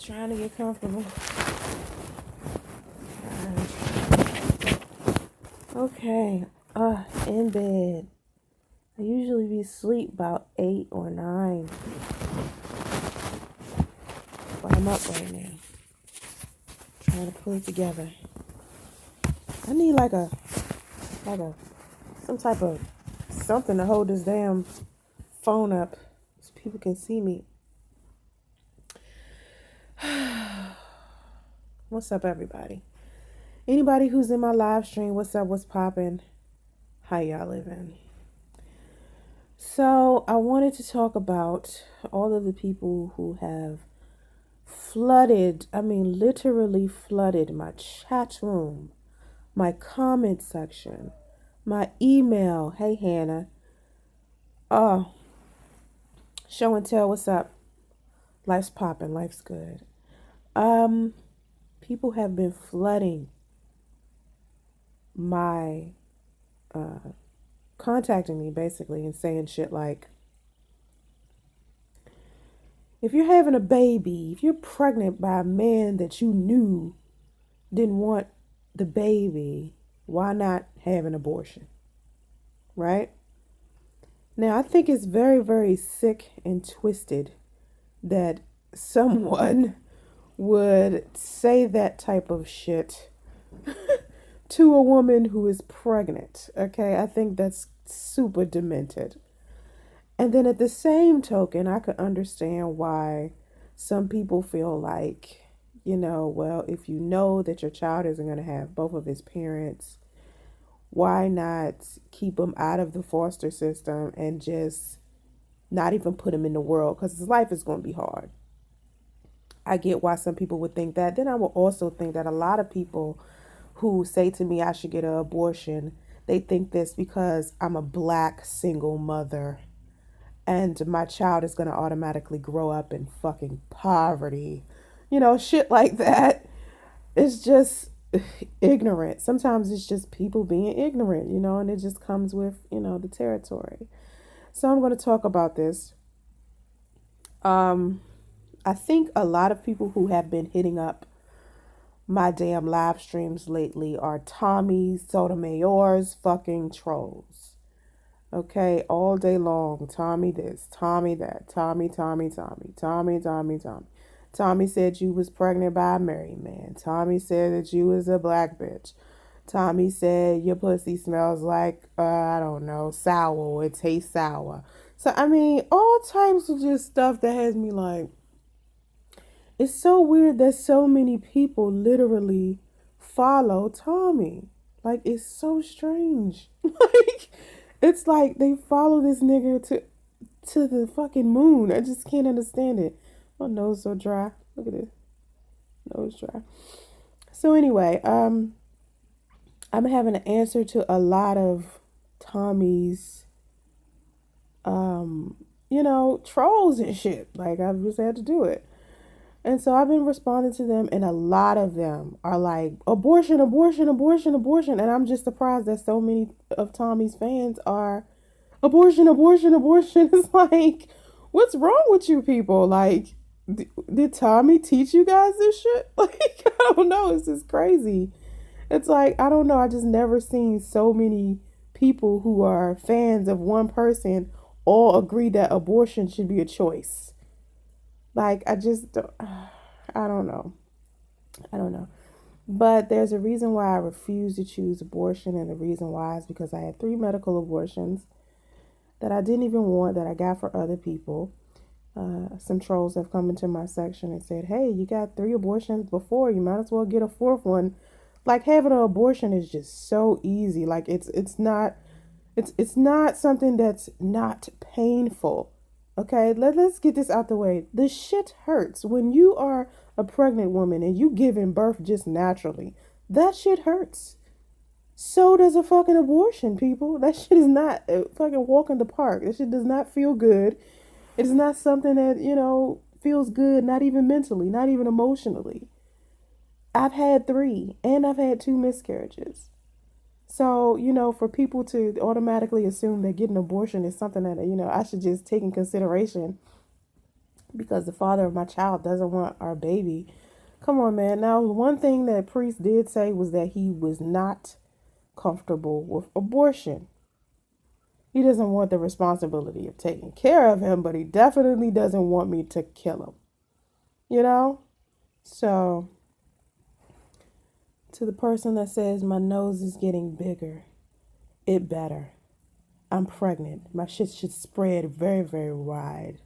Trying to get comfortable. Okay. In bed. I usually be asleep about 8 or 9. But I'm up right now. Trying to pull it together. I need like a some type of something to hold this damn phone up so people can see me. What's up, everybody? Anybody who's in my live stream, what's up? What's poppin'? How y'all living? So I wanted to talk about all of the people who have flooded, literally flooded my chat room, my comment section, my email. Hey, Hannah. Oh, show and tell, what's up? Life's popping, life's good. People have been flooding my, contacting me basically and saying shit like, if you're having a baby, if you're pregnant by a man that you knew didn't want the baby, why not have an abortion? Right? Now, I think it's very, very sick and twisted that someone would say that type of shit to a woman who is pregnant. Okay? I think that's super demented. And then at the same token, I could understand why some people feel like, well, if you know that your child isn't going to have both of his parents, why not keep him out of the foster system and just not even put him in the world? Because his life is going to be hard. I get why some people would think that. Then I will also think that a lot of people who say to me I should get an abortion, they think this because I'm a black single mother and my child is going to automatically grow up in fucking poverty. Shit like that. It's just ignorant. Sometimes it's just people being ignorant, and it just comes with, the territory. So I'm going to talk about this. I think a lot of people who have been hitting up my damn live streams lately are Tommy Sotomayor's fucking trolls. Okay, all day long. Tommy this, Tommy that, Tommy. Tommy said you was pregnant by a married man. Tommy said that you was a black bitch. Tommy said your pussy smells like, I don't know, sour. It tastes sour. So, all types of just stuff that has me like, it's so weird that so many people literally follow Tommy. Like, it's so strange. It's like they follow this nigga to the fucking moon. I just can't understand it. My nose so dry. Look at it. Nose dry. So anyway, I'm having to answer to a lot of Tommy's trolls and shit. Like, I've just had to do it. And so I've been responding to them, and a lot of them are like, abortion, abortion, abortion, abortion. And I'm just surprised that so many of Tommy's fans are abortion, abortion, abortion. It's like, what's wrong with you people? Like, did Tommy teach you guys this shit? Like, I don't know. It's just crazy. It's like, I don't know. I just never seen so many people who are fans of one person all agree that abortion should be a choice. Like, I don't know. I don't know. But there's a reason why I refuse to choose abortion, and the reason why is because I had 3 medical abortions that I didn't even want, that I got for other people. Some trolls have come into my section and said, hey, you got 3 abortions before, you might as well get a 4th one. Like, having an abortion is just so easy. Like, it's not something that's not painful. Okay, let's get this out the way. The shit hurts. When you are a pregnant woman and you giving birth just naturally, that shit hurts. So does a fucking abortion, people. That shit is not a fucking walk in the park. That shit does not feel good. It is not something that, feels good, not even mentally, not even emotionally. I've had 3, and I've had 2 miscarriages. So, for people to automatically assume that getting an abortion is something that, I should just take in consideration because the father of my child doesn't want our baby. Come on, man. Now, one thing that priest did say was that he was not comfortable with abortion. He doesn't want the responsibility of taking care of him, but he definitely doesn't want me to kill him. You know? So, to the person that says my nose is getting bigger, it better. I'm pregnant. My shit should spread very, very wide.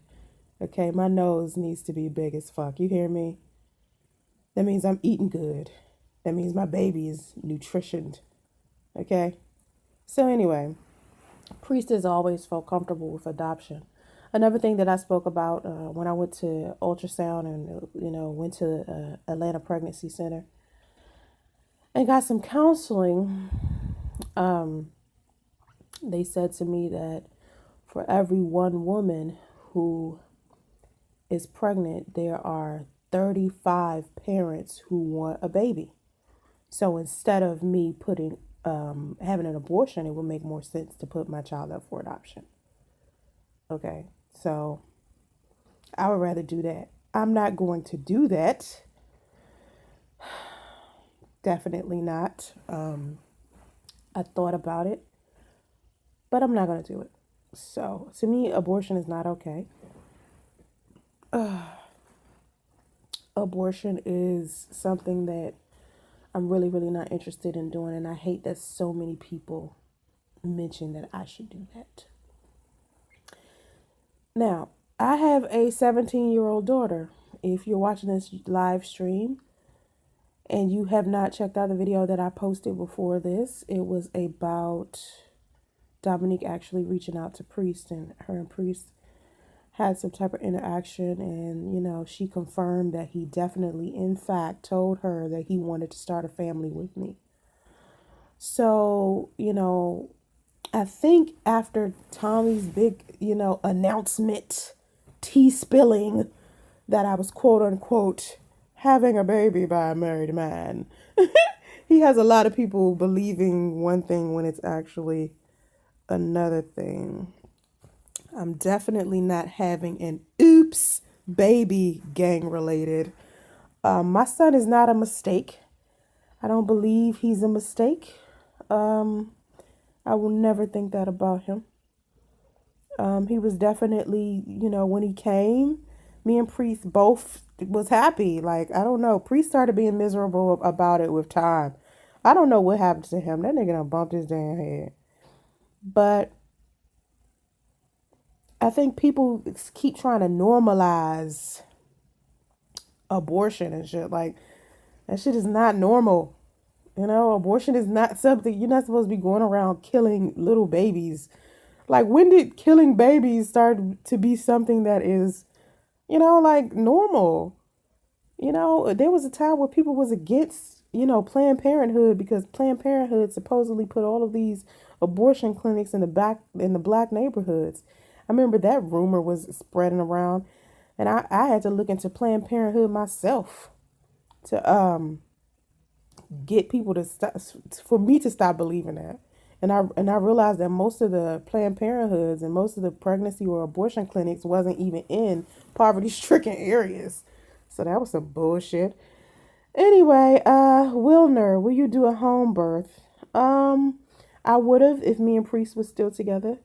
Okay, my nose needs to be big as fuck. You hear me? That means I'm eating good. That means my baby is nutritioned. Okay? So, anyway, priest has always felt comfortable with adoption. Another thing that I spoke about when I went to ultrasound and, went to Atlanta Pregnancy Center and got some counseling, um, they said to me that for every one woman who is pregnant, there are 35 parents who want a baby. So instead of me putting having an abortion, it would make more sense to put my child up for adoption. Okay, so I would rather do that. I'm not going to do that. Definitely not. I thought about it, but I'm not going to do it. So to me, abortion is not okay. Abortion is something that I'm really, really not interested in doing, and I hate that so many people mention that I should do that. Now, I have a 17-year-old daughter. If you're watching this live stream and you have not checked out the video that I posted before this, it was about Dominique actually reaching out to Priest, and her and Priest had some type of interaction, and she confirmed that he definitely in fact told her that he wanted to start a family with me. So I think after Tommy's big announcement, tea spilling, that I was quote unquote having a baby by a married man, he has a lot of people believing one thing when it's actually another thing. I'm definitely not having an oops baby gang related. My son is not a mistake. I don't believe he's a mistake. I will never think that about him. He was definitely, when he came, me and Priest both was happy. Like, I don't know. Priest started being miserable about it with time. I don't know what happened to him. That nigga done bumped his damn head. But I think people keep trying to normalize abortion and shit. Like, that shit is not normal. Abortion is not something, you're not supposed to be going around killing little babies. Like, when did killing babies start to be something that is, like normal? There was a time where people was against, Planned Parenthood, because Planned Parenthood supposedly put all of these abortion clinics in the black neighborhoods. I remember that rumor was spreading around, and I had to look into Planned Parenthood myself to get people to stop, for me to stop believing that. And I realized that most of the Planned Parenthoods and most of the pregnancy or abortion clinics wasn't even in poverty-stricken areas. So that was some bullshit. Anyway, Wilner, will you do a home birth? I would have if me and Priest was still together.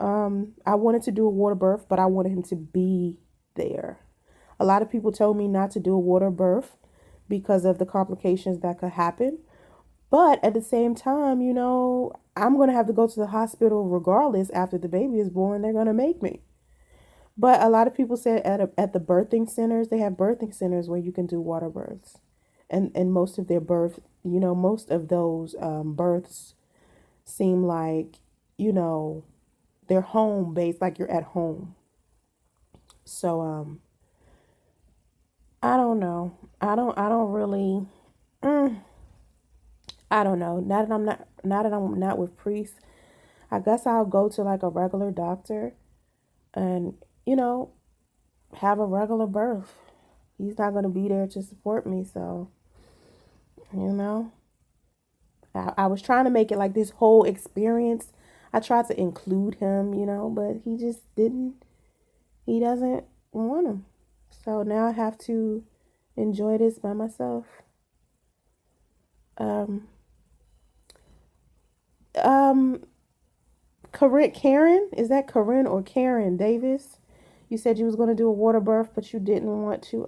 I wanted to do a water birth, but I wanted him to be there. A lot of people told me not to do a water birth because of the complications that could happen. But at the same time, I'm going to have to go to the hospital regardless after the baby is born. They're going to make me. But a lot of people said at the birthing centers, they have birthing centers where you can do water births. And most of their most of those births seem like, they're home based, like you're at home. So, I don't know. I don't really, I don't know. Now that I'm not with Priest, I guess I'll go to like a regular doctor and, have a regular birth. He's not going to be there to support me. So, you know, I was trying to make it like this whole experience. I tried to include him, but he just didn't, he doesn't want them. So now I have to enjoy this by myself. Um, um, Karen, is that Karen or Karen Davis? You said you was going to do a water birth, but you didn't want to.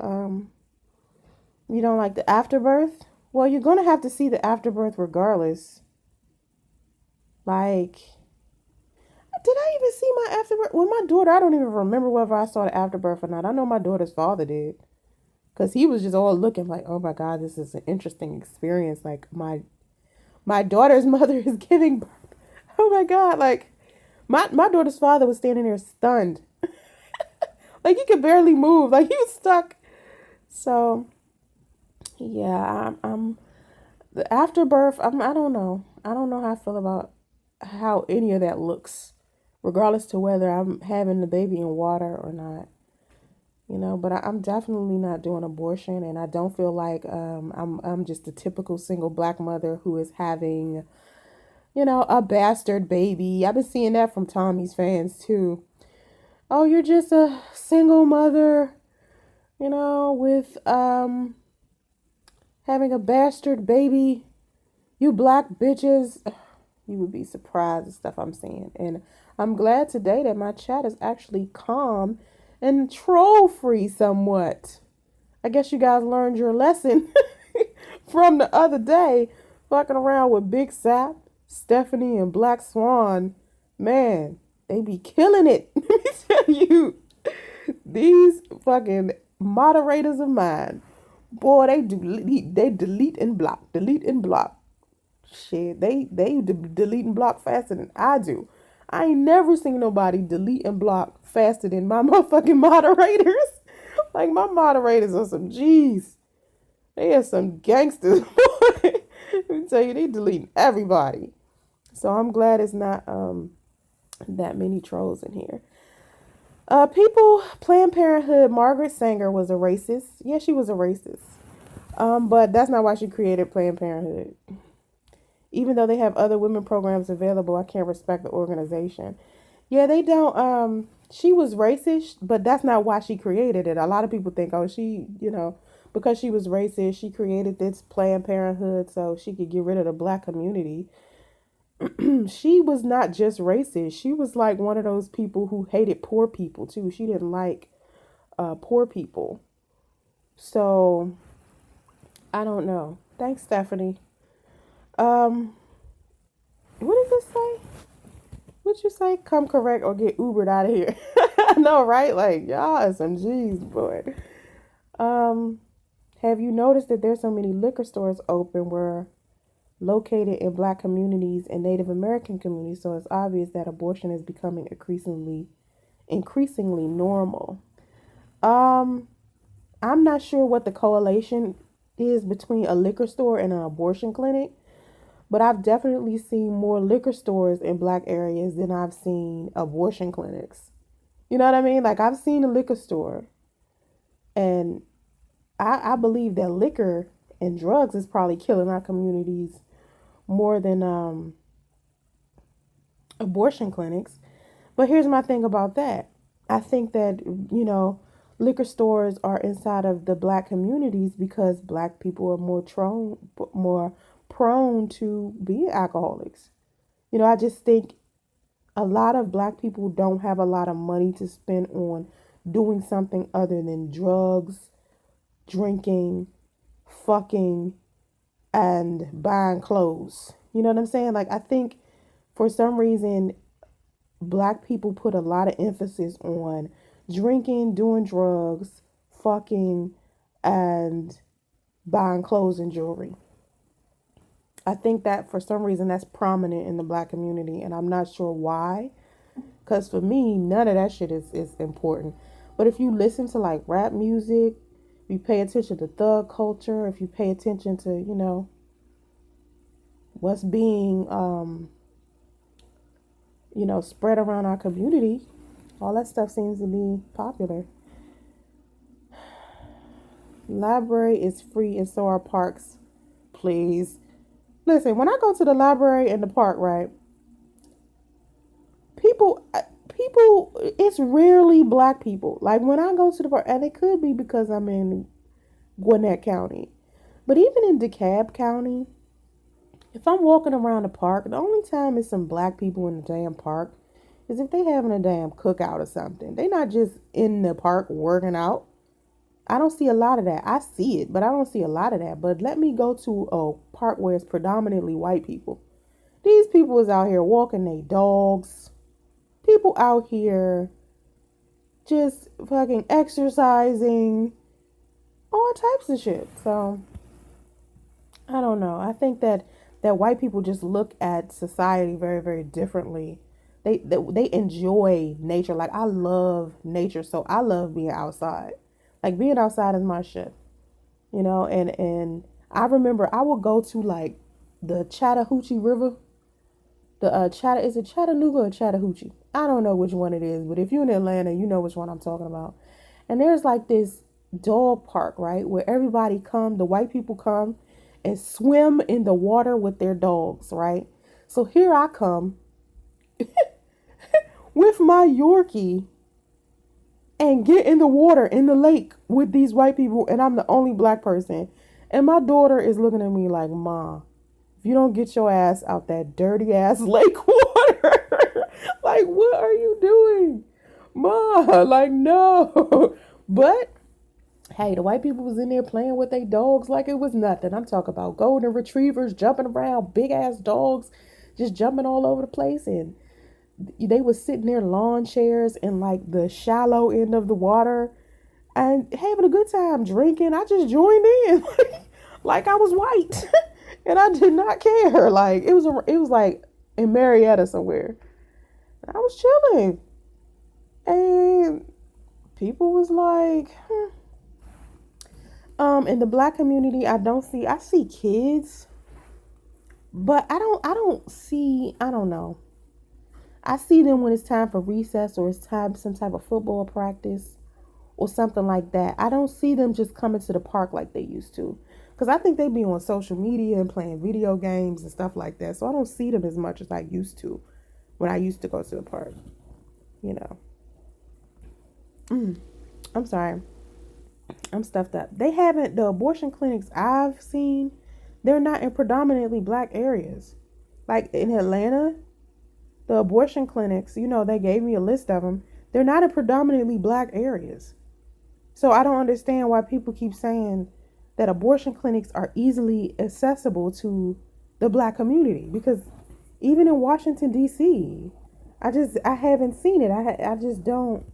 You don't like the afterbirth. Well, you're going to have to see the afterbirth regardless. Like, did I even see my afterbirth? Well, my daughter, I don't even remember whether I saw the afterbirth or not. I know my daughter's father did. Because he was just all looking like, oh my God, this is an interesting experience. Like, my daughter's mother is giving birth. Oh my God. Like, my daughter's father was standing there stunned. Like, he could barely move. Like, he was stuck. So, yeah, I'm the afterbirth. I don't know. I don't know how I feel about how any of that looks, regardless to whether I'm having the baby in water or not. But I'm definitely not doing abortion, and I don't feel like I'm just a typical single black mother who is having, a bastard baby. I've been seeing that from Tommy's fans too. Oh, you're just a single mother, with having a bastard baby. You black bitches. You would be surprised at stuff I'm seeing. And I'm glad today that my chat is actually calm and troll free somewhat. I guess you guys learned your lesson from the other day, fucking around with Big Sap, Stephanie, and Black Swan. Man, they be killing it. Let me tell you, these fucking moderators of mine, boy, they delete and block, delete and block. Shit, they delete and block faster than I do. I ain't never seen nobody delete and block faster than my motherfucking moderators. Like, my moderators are some G's. They are some gangsters. Let me tell you, they deleting everybody. So I'm glad it's not that many trolls in here. People, Planned Parenthood, Margaret Sanger was a racist. Yeah, she was a racist. But that's not why she created Planned Parenthood. Even though they have other women programs available, I can't respect the organization. Yeah, they don't. She was racist, but that's not why she created it. A lot of people think, oh, because she was racist, she created this Planned Parenthood so she could get rid of the black community. She was not just racist. She was like one of those people who hated poor people too. She didn't like poor people. So I don't know. Thanks, Stephanie. Um, what does this say? What you say? Come correct or get Ubered out of here. I know, right? Like, y'all are some G's, boy. Um, have you noticed that there's so many liquor stores open were located in black communities and Native American communities? So it's obvious that abortion is becoming increasingly normal. Um, I'm not sure what the correlation is between a liquor store and an abortion clinic. But I've definitely seen more liquor stores in black areas than I've seen abortion clinics. You know what I mean? Like, I've seen a liquor store, and I believe that liquor and drugs is probably killing our communities more than abortion clinics. But here's my thing about that. I think that, liquor stores are inside of the black communities because black people are more prone to be alcoholics. I just think a lot of black people don't have a lot of money to spend on doing something other than drugs, drinking, fucking, and buying clothes. You know what I'm saying? Like, I think for some reason, black people put a lot of emphasis on drinking, doing drugs, fucking, and buying clothes and jewelry. I think that for some reason that's prominent in the black community, and I'm not sure why. Because for me, none of that shit is important. But if you listen to like rap music, if you pay attention to thug culture, if you pay attention to, what's being, spread around our community, all that stuff seems to be popular. Library is free and so are parks. Please. Listen, when I go to the library and the park, right? People people, it's rarely black people. Like when I go to the park, and it could be because I'm in Gwinnett County, but even in DeKalb County, if I'm walking around the park, the only time it's some black people in the damn park is if they having a damn cookout or something. They not just in the park working out. I don't see a lot of that. I see it, but I don't see a lot of that. But let me go to a park where it's predominantly white people. These people is out here walking their dogs. People out here just fucking exercising, all types of shit. So I don't know. I think that white people just look at society very, very differently. They enjoy nature. Like I love nature, so I love being outside. Like being outside is my shit, you know. And I remember I would go to like the Chattahoochee River. The is it Chattanooga or Chattahoochee? I don't know which one it is, but if you're in Atlanta, you know which one I'm talking about. And there's like this dog park, right, where everybody come, the white people come and swim in the water with their dogs, right? So here I come with my Yorkie and get in the water in the lake with these white people, and I'm the only black person. And my daughter is looking at me like, "Ma, if you don't get your ass out that dirty ass lake water, like what are you doing, Ma?" Like no. But hey, the white people was in there playing with their dogs like it was nothing. I'm talking about golden retrievers jumping around, big ass dogs, just jumping all over the place, and they was sitting there lawn chairs in like the shallow end of the water and having a good time drinking. I just joined in like I was white and I did not care. Like it was like in Marietta somewhere. I was chilling and people was like, in the black community, I see kids, but I don't see, I don't know. I see them when it's time for recess or it's time some type of football practice or something like that. I don't see them just coming to the park like they used to. Because I think they be on social media and playing video games and stuff like that. So I don't see them as much as I used to when I used to go to the park. You know. I'm sorry. I'm stuffed up. They haven't, the abortion clinics I've seen, they're not in predominantly black areas. Like in Atlanta, the abortion clinics, you know, they gave me a list of them. They're not in predominantly black areas. So I don't understand why people keep saying that abortion clinics are easily accessible to the black community. Because even in Washington, D.C., I haven't seen it. I just don't,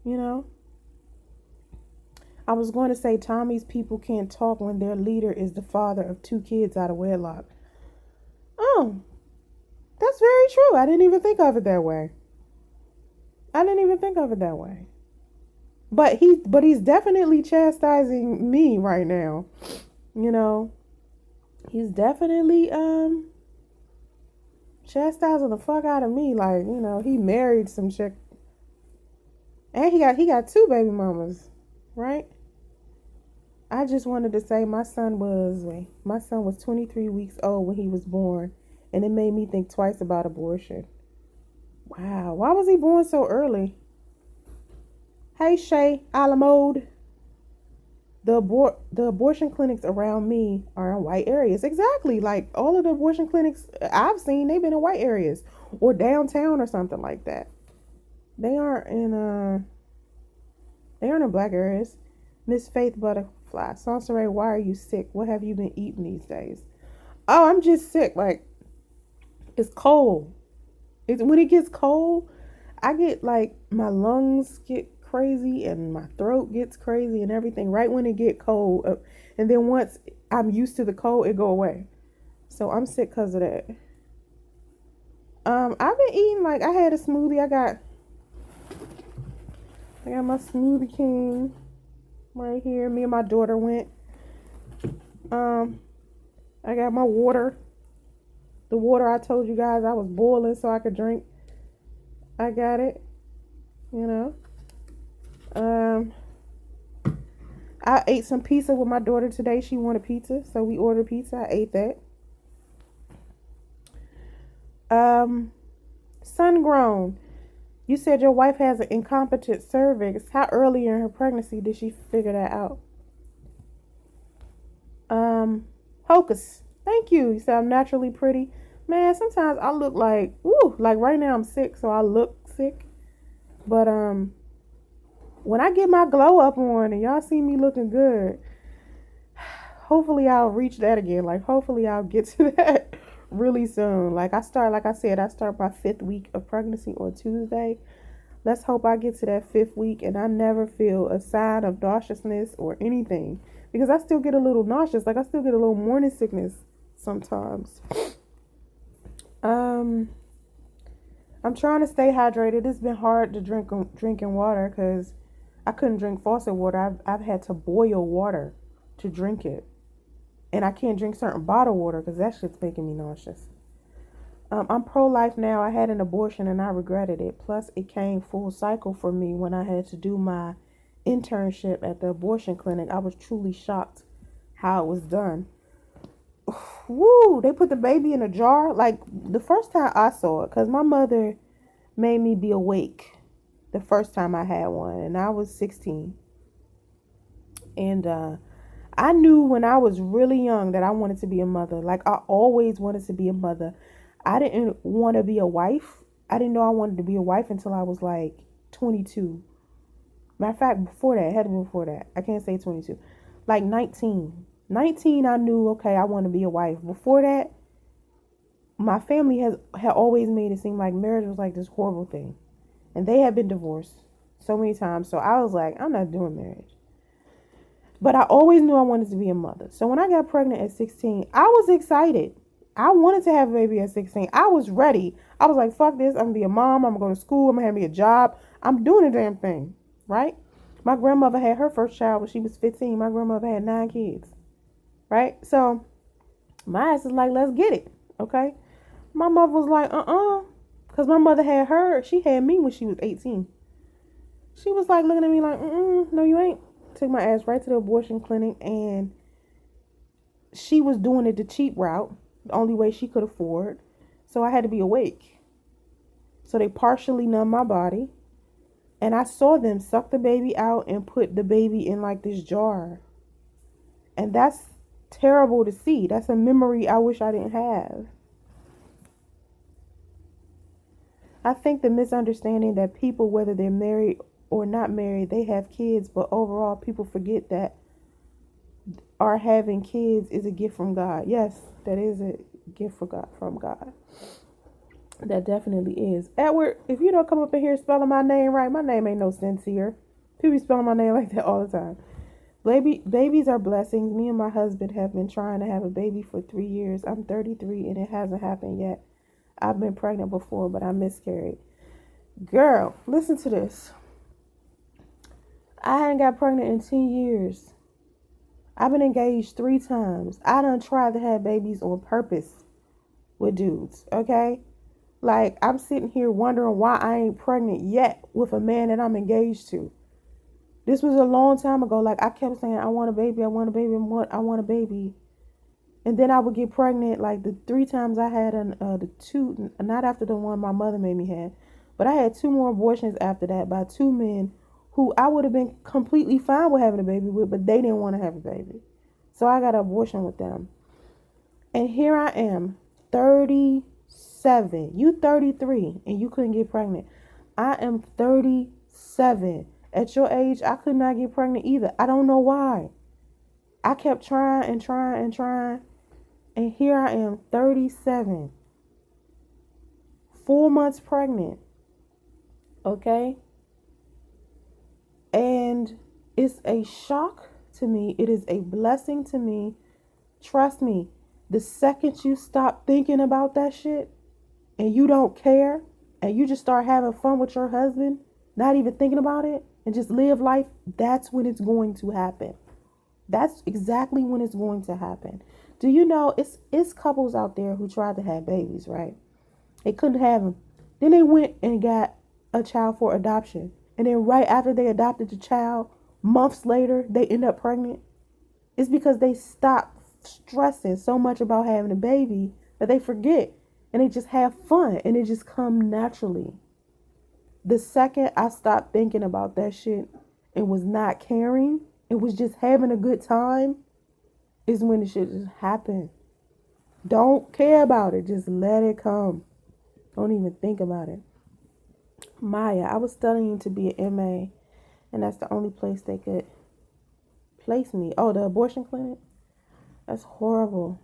you know. I was going to say Tommy's people can't talk when their leader is the father of two kids out of wedlock. Oh, that's very true. I didn't even think of it that way. I didn't even think of it that way. But he's definitely chastising me right now. You know, he's definitely chastising the fuck out of me. Like, you know, he married some chick, and he got two baby mamas, right? I just wanted to say my son was 23 weeks old when he was born, and it made me think twice about abortion. Wow, why was he born so early? Hey Shay Alamode, the abortion clinics around me are in white areas. Exactly, like all of the abortion clinics I've seen, they've been in white areas or downtown or something like that. They aren't in black areas. Miss Faith Butterfly, Soncerae, why are you sick? What have you been eating these days? Oh, I'm just sick. Like it's cold. It's when it gets cold, I get like my lungs get crazy and my throat gets crazy and everything right when it get cold. And then once I'm used to the cold, it go away. So I'm sick because of that. I've been eating like I had a smoothie. I got my Smoothie King right here. Me and my daughter went. I got my water. The water I told you guys I was boiling so I could drink. I got it. You know. I ate some pizza with my daughter today. She wanted pizza, so we ordered pizza. I ate that. Sun grown. You said your wife has an incompetent cervix. How early in her pregnancy did she figure that out? Hocus. Thank you. You said I'm naturally pretty. Man, sometimes I look like, ooh, like right now I'm sick, so I look sick. But when I get my glow up on and y'all see me looking good, hopefully I'll reach that again. Like hopefully I'll get to that really soon. Like I said, I start my 5th week of pregnancy on Tuesday. Let's hope I get to that 5th week and I never feel a sign of nauseousness or anything. Because I still get a little nauseous. Like I still get a little morning sickness sometimes. Um, I'm trying to stay hydrated. It's been hard to drinking water because I couldn't drink faucet water. I've had to boil water to drink it. And I can't drink certain bottled water because that shit's making me nauseous. I'm pro-life now. I had an abortion and I regretted it. Plus, it came full cycle for me when I had to do my internship at the abortion clinic. I was truly shocked how it was done. Woo! They put the baby in a jar. Like the first time I saw it, because my mother made me be awake the first time I had one, and I was 16. And I knew when I was really young that I wanted to be a mother. Like I always wanted to be a mother. I didn't want to be a wife. I didn't know I wanted to be a wife until I was like 22. Matter of fact, before that, it had to be before that. I can't say 22. Like 19. 19, I knew, okay, I want to be a wife. Before that, my family had always made it seem like marriage was like this horrible thing. And they had been divorced so many times. So I was like, I'm not doing marriage. But I always knew I wanted to be a mother. So when I got pregnant at 16, I was excited. I wanted to have a baby at 16. I was ready. I was like, fuck this. I'm going to be a mom. I'm going to go to school. I'm going to have me a job. I'm doing the damn thing. Right? My grandmother had her first child when she was 15. My grandmother had 9 kids. Right? So my ass is like, let's get it. Okay? My mother was like, because my mother had her. She had me when she was 18. She was like looking at me like, no, you ain't. Took my ass right to the abortion clinic, and she was doing it the cheap route, the only way she could afford. So I had to be awake. So they partially numbed my body, and I saw them suck the baby out and put the baby in like this jar. And that's terrible to see. That's a memory I wish I didn't have. I think the misunderstanding that people, whether they're married or not married, they have kids, but overall people forget that our having kids is a gift from God. Yes, that is a gift from God. That definitely is. Edward, if you don't come up in here spelling my name right, my name ain't no sincere. People be spelling my name like that all the time. Babies are blessings. Me and my husband have been trying to have a baby for 3 years. I'm 33 and it hasn't happened yet. I've been pregnant before, but I miscarried. Girl, listen to this. I hadn't got pregnant in 10 years. I've been engaged 3 times. I done tried to have babies on purpose with dudes, okay? Like, I'm sitting here wondering why I ain't pregnant yet with a man that I'm engaged to. This was a long time ago. Like, I kept saying, I want a baby, I want a baby, I want a baby. And then I would get pregnant, like, the 3 times I had, the 2, not after the one my mother made me have, but I had 2 more abortions after that by 2 men who I would have been completely fine with having a baby with, but they didn't want to have a baby. So I got an abortion with them. And here I am, 37. You 33 and you couldn't get pregnant. I am 37. At your age, I could not get pregnant either. I don't know why. I kept trying and trying and trying. And here I am, 37. 4 months pregnant. Okay? And it's a shock to me. It is a blessing to me. Trust me, the second you stop thinking about that shit and you don't care and you just start having fun with your husband, not even thinking about it, and just live life, that's when it's going to happen. That's exactly when it's going to happen. Do you know it's couples out there who tried to have babies, right? They couldn't have them. Then they went and got a child for adoption. And then right after they adopted the child, months later, they end up pregnant. It's because they stopped stressing so much about having a baby that they forget. And they just have fun. And it just comes naturally. The second I stopped thinking about that shit and was not caring and was just having a good time is when the shit just happened. Don't care about it. Just let it come. Don't even think about it. Maya, I was studying to be an MA, and that's the only place they could place me. Oh, the abortion clinic? That's horrible.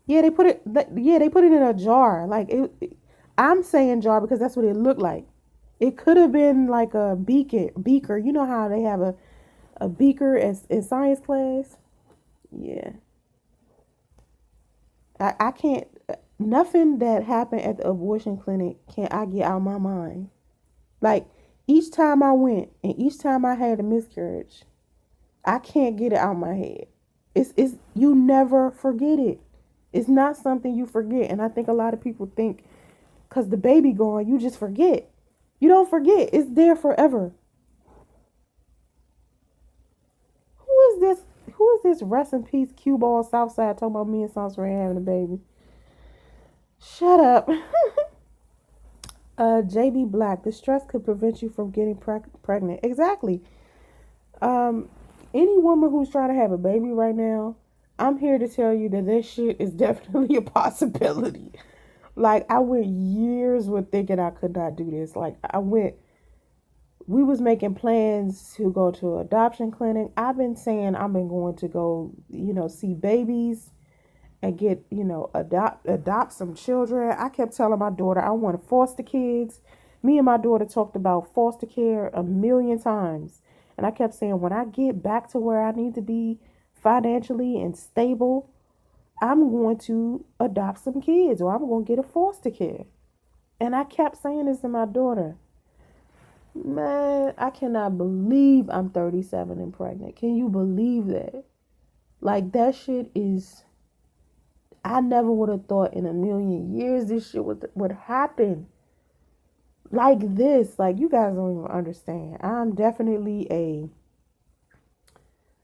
Yeah, they put it. They put it in a jar. I'm saying jar because that's what it looked like. It could have been like a beaker. You know how they have a beaker as in science class? Yeah. I can't. Nothing that happened at the abortion clinic can I get out of my mind. Like each time I went and each time I had a miscarriage, I can't get it out of my head. It's you never forget it. It's not something you forget, and I think a lot of people think because the baby gone, you just forget. You don't forget. It's there forever. Who is this? Who is this? Rest in peace, cue ball Southside talking about me and Soncerae having a baby. Shut up. JB Black. The stress could prevent you from getting pregnant. Exactly. Um, any woman who's trying to have a baby right now, I'm here to tell you that this shit is definitely a possibility. Like I went years with thinking I could not do this. We was making plans to go to an adoption clinic. I've been saying I've been going to go, see babies and get, adopt some children. I kept telling my daughter I want to foster kids. Me and my daughter talked about foster care a million times. And I kept saying when I get back to where I need to be financially and stable, I'm going to adopt some kids or I'm going to get a foster care. And I kept saying this to my daughter. Man, I cannot believe I'm 37 and pregnant. Can you believe that? Like that shit is, I never would have thought in a million years this shit would happen. Like this. Like you guys don't even understand. I'm definitely a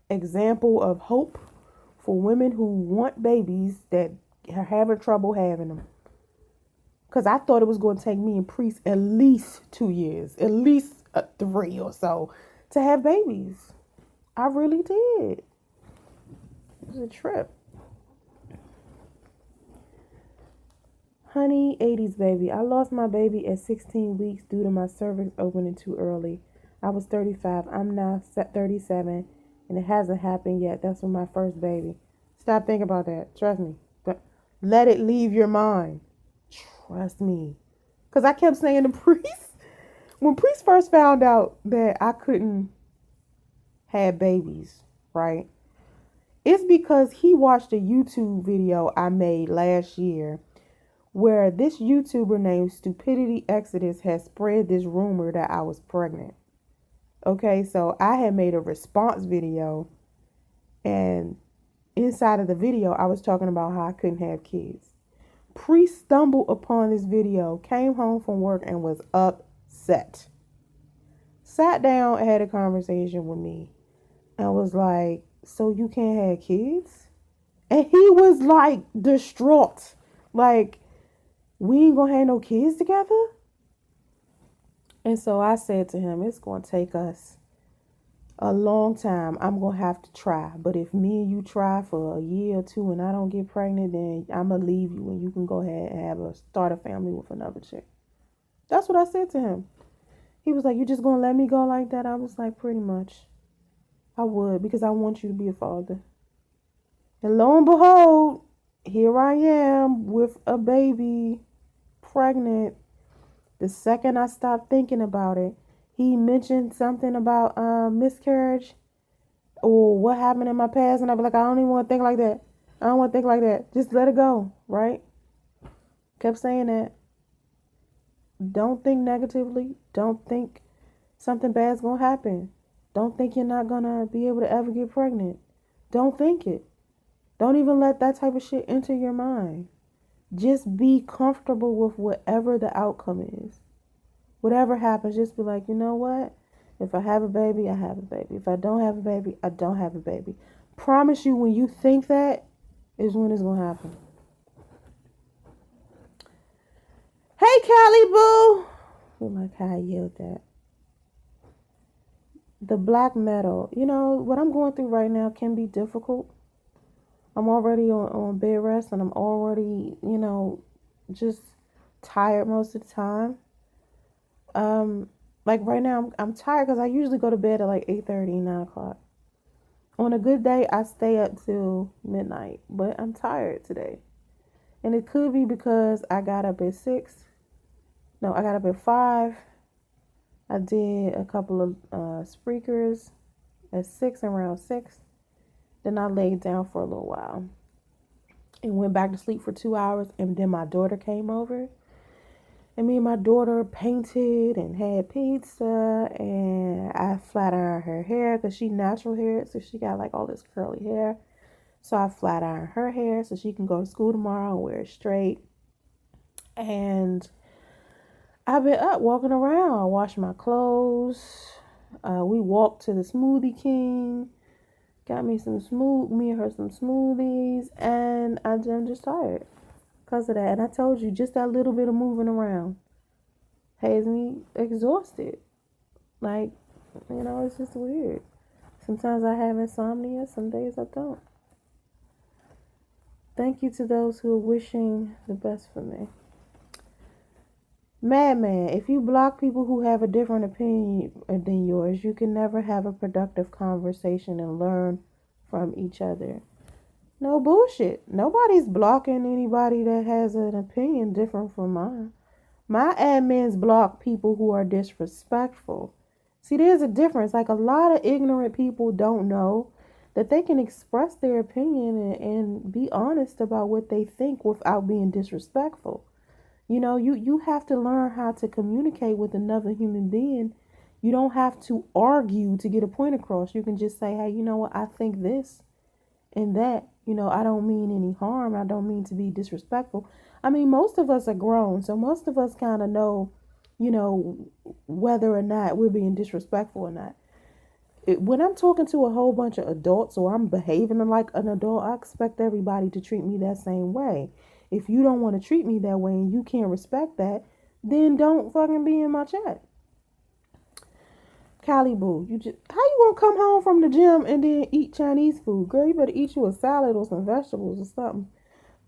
example of hope for women who want babies that are having trouble having them. Because I thought it was going to take me and Priest at least 2 years, at least 3 or so, to have babies. I really did. It was a trip. Honey, 80s baby. I lost my baby at 16 weeks due to my cervix opening too early. I was 35. I'm now 37, and it hasn't happened yet. That's when my first baby. Stop thinking about that. Trust me. But let it leave your mind. Trust me. Because I kept saying to Priest, when Priest first found out that I couldn't have babies, right? It's because he watched a YouTube video I made last year where this YouTuber named Stupidity Exodus has spread this rumor that I was pregnant. Okay, so I had made a response video, and inside of the video, I was talking about how I couldn't have kids. Priest stumbled upon this video, came home from work, and was upset. Sat down and had a conversation with me and was like, so you can't have kids? And he was like distraught. Like, we ain't gonna have no kids together? And so I said to him, it's gonna take us a long time. I'm gonna have to try. But if me and you try for a year or two and I don't get pregnant, then I'm gonna leave you and you can go ahead and start a family with another chick. That's what I said to him. He was like, you just gonna let me go like that? I was like, pretty much. I would, because I want you to be a father. And lo and behold, here I am with a baby, pregnant. The second I stopped thinking about it, he mentioned something about miscarriage or what happened in my past, and I'd be like, I don't even want to think like that. I don't want to think like that. Just let it go, right? Kept saying that. Don't think negatively. Don't think something bad's going to happen. Don't think you're not going to be able to ever get pregnant. Don't think it. Don't even let that type of shit enter your mind. Just be comfortable with whatever the outcome is. Whatever happens, just be like, you know what? If I have a baby, I have a baby. If I don't have a baby, I don't have a baby. Promise you, when you think that is when it's going to happen. Hey, Callie Boo. Who like how I yelled that. The black metal. You know, what I'm going through right now can be difficult. I'm already on bed rest and I'm already, just tired most of the time. Um, like right now, I'm tired because I usually go to bed at like 8:30, 9 o'clock. On a good day, I stay up till midnight, but I'm tired today. And it could be because I got up at 6. No, I got up at 5. I did a couple of speakers at 6, around 6. Then I laid down for a little while and went back to sleep for 2 hours. And then my daughter came over. And me and my daughter painted and had pizza. And I flat ironed her hair because she natural hair. So she got like all this curly hair. So I flat ironed her hair so she can go to school tomorrow and wear it straight. And I've been up walking around. I washed my clothes. We walked to the Smoothie King. Got me me and her some smoothies. And I'm just tired because of that. And I told you, just that little bit of moving around has me exhausted. Like, it's just weird. Sometimes I have insomnia. Some days I don't. Thank you to those who are wishing the best for me. Madman, if you block people who have a different opinion than yours, you can never have a productive conversation and learn from each other. No bullshit. Nobody's blocking anybody that has an opinion different from mine. My admins block people who are disrespectful. See, there's a difference. Like, a lot of ignorant people don't know that they can express their opinion and be honest about what they think without being disrespectful. You have to learn how to communicate with another human being. You don't have to argue to get a point across. You can just say, hey, you know what? I think this and that. I don't mean any harm. I don't mean to be disrespectful. I mean, most of us are grown, so most of us kind of know, whether or not we're being disrespectful or not. When I'm talking to a whole bunch of adults or I'm behaving like an adult, I expect everybody to treat me that same way. If you don't want to treat me that way and you can't respect that, then don't fucking be in my chat. Callie Boo, how you gonna come home from the gym and then eat Chinese food? Girl, you better eat you a salad or some vegetables or something.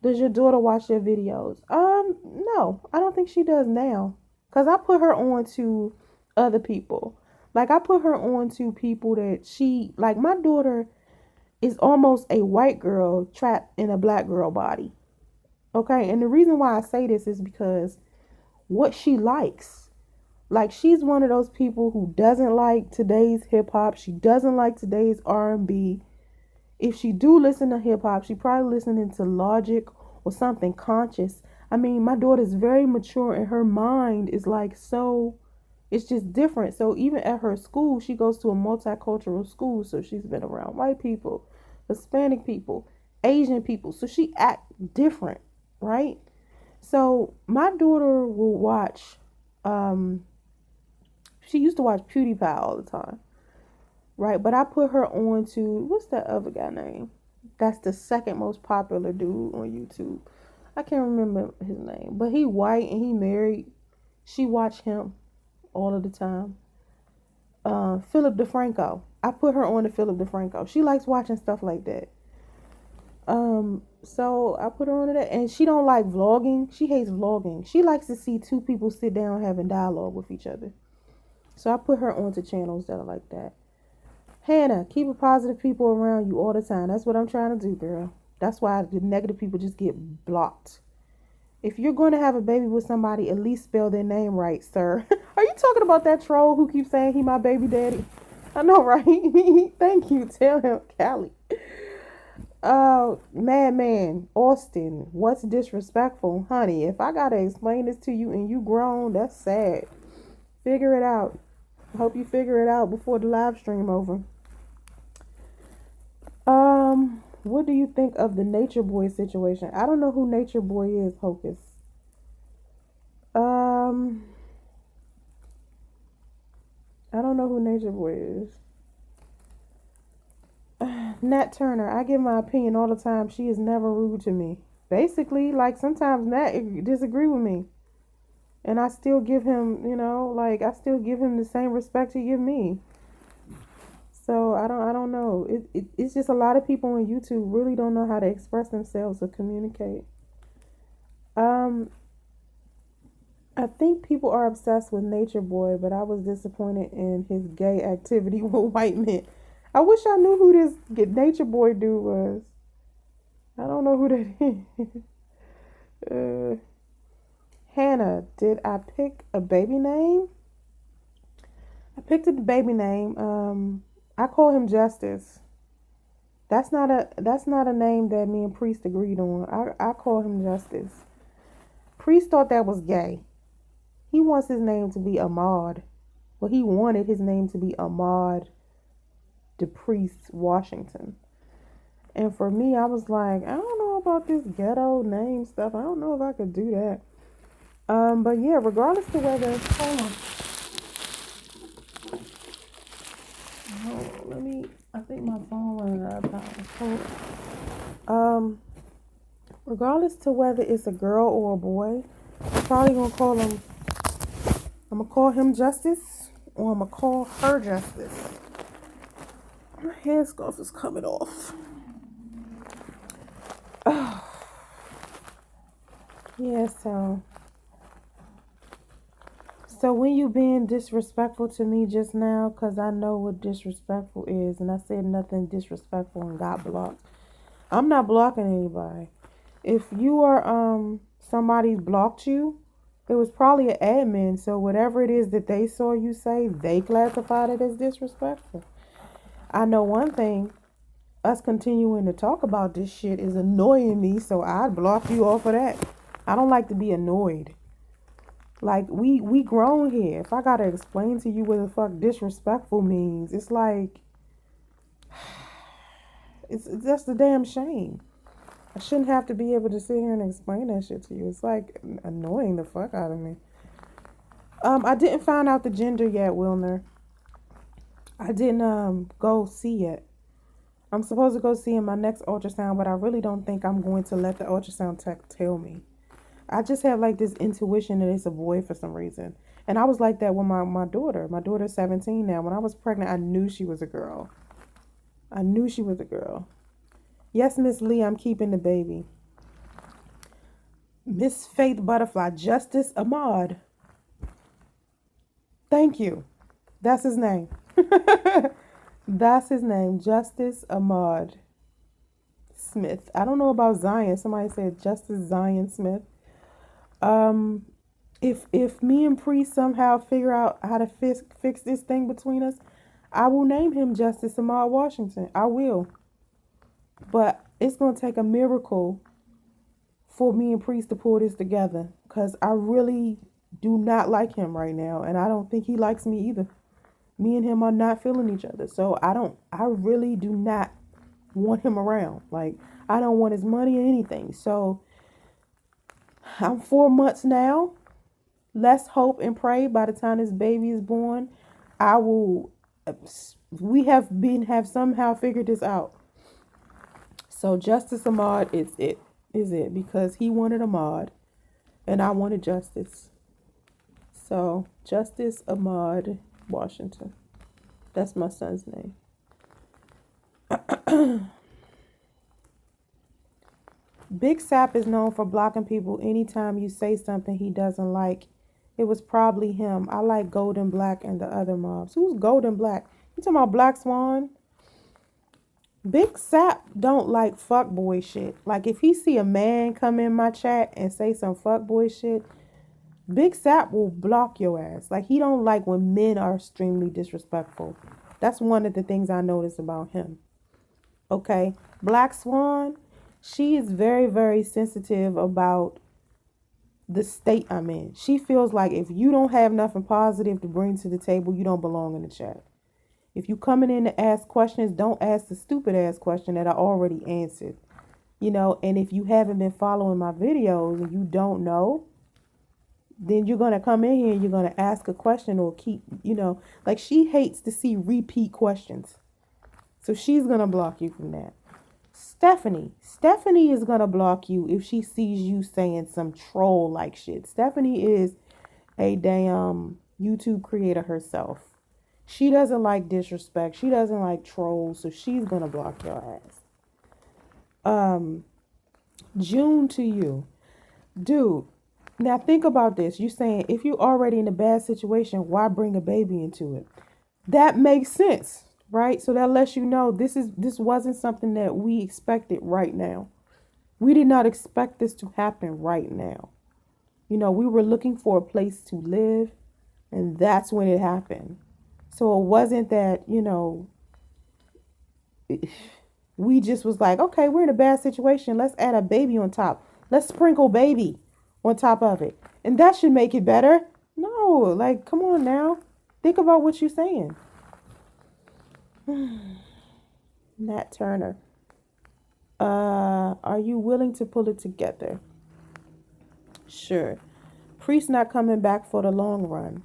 Does your daughter watch your videos? No, I don't think she does now. Cause I put her on to other people. Like, I put her on to people that like, my daughter is almost a white girl trapped in a black girl body. Okay, and the reason why I say this is because what she likes. Like, she's one of those people who doesn't like today's hip hop. She doesn't like today's R&B. If she do listen to hip hop, she probably listening to Logic or something conscious. I mean, my daughter's very mature and her mind is like it's just different. So even at her school, she goes to a multicultural school. So she's been around white people, Hispanic people, Asian people. So she act different, right? So my daughter will watch, she used to watch PewDiePie all the time, right? But I put her on to, what's that other guy name? That's the second most popular dude on YouTube. I can't remember his name, but he white and he married. She watched him all of the time. Philip DeFranco. I put her on to Philip DeFranco. She likes watching stuff like that. So I put her on to that, and she don't like vlogging. She hates vlogging. She likes to see two people sit down having dialogue with each other. So I put her onto channels that are like that. Hannah, keep positive people around you all the time. That's what I'm trying to do, girl. That's why the negative people just get blocked. If you're going to have a baby with somebody, at least spell their name right, sir. Are you talking about that troll who keeps saying he my baby daddy? I know, right? Thank you. Tell him, Callie. Madman, Austin, what's disrespectful? Honey, if I gotta explain this to you and you grown, that's sad. Figure it out. I hope you figure it out before the live stream over. What do you think of the Nature Boy situation? I don't know who Nature Boy is, Hocus. I don't know who Nature Boy is. Nat Turner, I give my opinion all the time. She is never rude to me. Basically, like, sometimes Nat disagree with me. And I still give him, like I still give him the same respect he give me. So I don't know. It's just a lot of people on YouTube really don't know how to express themselves or communicate. Um, I think people are obsessed with Nature Boy, but I was disappointed in his gay activity with white men. I wish I knew who this Nature Boy dude was. I don't know who that is. Hannah, did I pick a baby name? I picked a baby name. I call him Justice. That's not a name that me and Priest agreed on. I call him Justice. Priest thought that was gay. He wants his name to be Ahmad. Well, he wanted his name to be Ahmad DePriest Washington. And for me, I was like, I don't know about this ghetto name stuff. I don't know if I could do that. But yeah, regardless to whether, hold on. I think my phone running out of power. Um, Regardless to whether it's a girl or a boy, I'm probably I'm gonna call him Justice, or I'm gonna call her Justice. My headscarf is coming off. Yeah, so when you being disrespectful to me just now, because I know what disrespectful is, and I said nothing disrespectful and got blocked. I'm not blocking anybody. If you are somebody's blocked you, it was probably an admin, so whatever it is that they saw you say, they classified it as disrespectful. I know one thing, us continuing to talk about this shit is annoying me, so I'd block you off of that. I don't like to be annoyed. Like we grown here. If I gotta explain to you what the fuck disrespectful means, it's like it's that's the damn shame. I shouldn't have to be able to sit here and explain that shit to you. It's like annoying the fuck out of me. I didn't find out the gender yet, Wilner. I didn't go see yet. I'm supposed to go see in my next ultrasound, but I really don't think I'm going to let the ultrasound tech tell me. I just have like this intuition that it's a boy for some reason. And I was like that with my daughter. My daughter's 17 now. When I was pregnant, I knew she was a girl. I knew she was a girl. Yes, Miss Lee, I'm keeping the baby. Miss Faith Butterfly, Justice Ahmad. Thank you. That's his name. That's his name, Justice Ahmad Smith. I don't know about Zion. Somebody said Justice Zion Smith. Um, if me and Priest somehow figure out how to fix this thing between us, I will name him Justice Ahmad Washington. I will. But it's gonna take a miracle for me and Priest to pull this together, because I really do not like him right now, and I don't think he likes me either. Me and him are not feeling each other, so I really do not want him around. Like, I don't want his money or anything. So I'm 4 months now. Let's hope and pray by the time this baby is born, I will. We have somehow figured this out. So Justice Ahmad is it because he wanted Ahmad, and I wanted justice. So Justice Ahmad Washington. That's my son's name. Big Sap is known for blocking people anytime you say something he doesn't like. It was probably him. I like Golden Black and the other mobs. Who's Golden Black? You talking about Black Swan? Big Sap don't like fuckboy shit. Like, if he see a man come in my chat and say some fuckboy shit, Big Sap will block your ass. Like, he don't like when men are extremely disrespectful. That's one of the things I notice about him. Okay, Black Swan, she is very, very sensitive about the state I'm in. She feels like if you don't have nothing positive to bring to the table, you don't belong in the chat. If you coming in to ask questions, don't ask the stupid ass question that I already answered. And if you haven't been following my videos and you don't know, then you're going to come in here and you're going to ask a question or keep, like, she hates to see repeat questions. So she's going to block you from that. Stephanie is going to block you if she sees you saying some troll like shit. Stephanie is a damn YouTube creator herself. She doesn't like disrespect. She doesn't like trolls, so she's gonna block your ass. June to you. Dude, now think about this. You saying if you're already in a bad situation, why bring a baby into it? That makes sense, right? So that lets you know this wasn't something that we expected right now. We did not expect this to happen right now. We were looking for a place to live, and that's when it happened. So it wasn't that, we just was like, okay, we're in a bad situation. Let's add a baby on top. Let's sprinkle baby on top of it. And that should make it better. No, like, come on now. Think about what you're saying. Nat Turner. Are you willing to pull it together? Sure. Priest not coming back for the long run.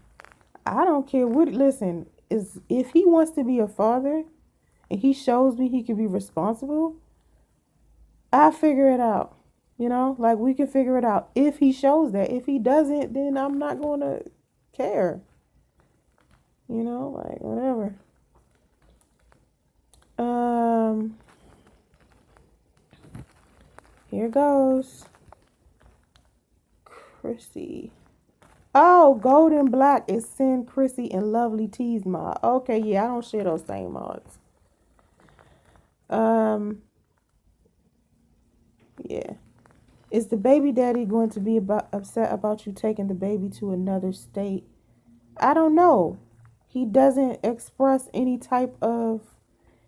I don't care what. Listen, is if he wants to be a father, and he shows me he can be responsible, I figure it out. Like we can figure it out if he shows that. If he doesn't, then I'm not going to care. Like whatever. Here goes. Chrissy. Oh, Golden Black is Sin, Chrissy, and Lovely Tees mod. Okay, yeah, I don't share those same mods. Yeah. Is the baby daddy going to be upset about you taking the baby to another state? I don't know. He doesn't express any type of.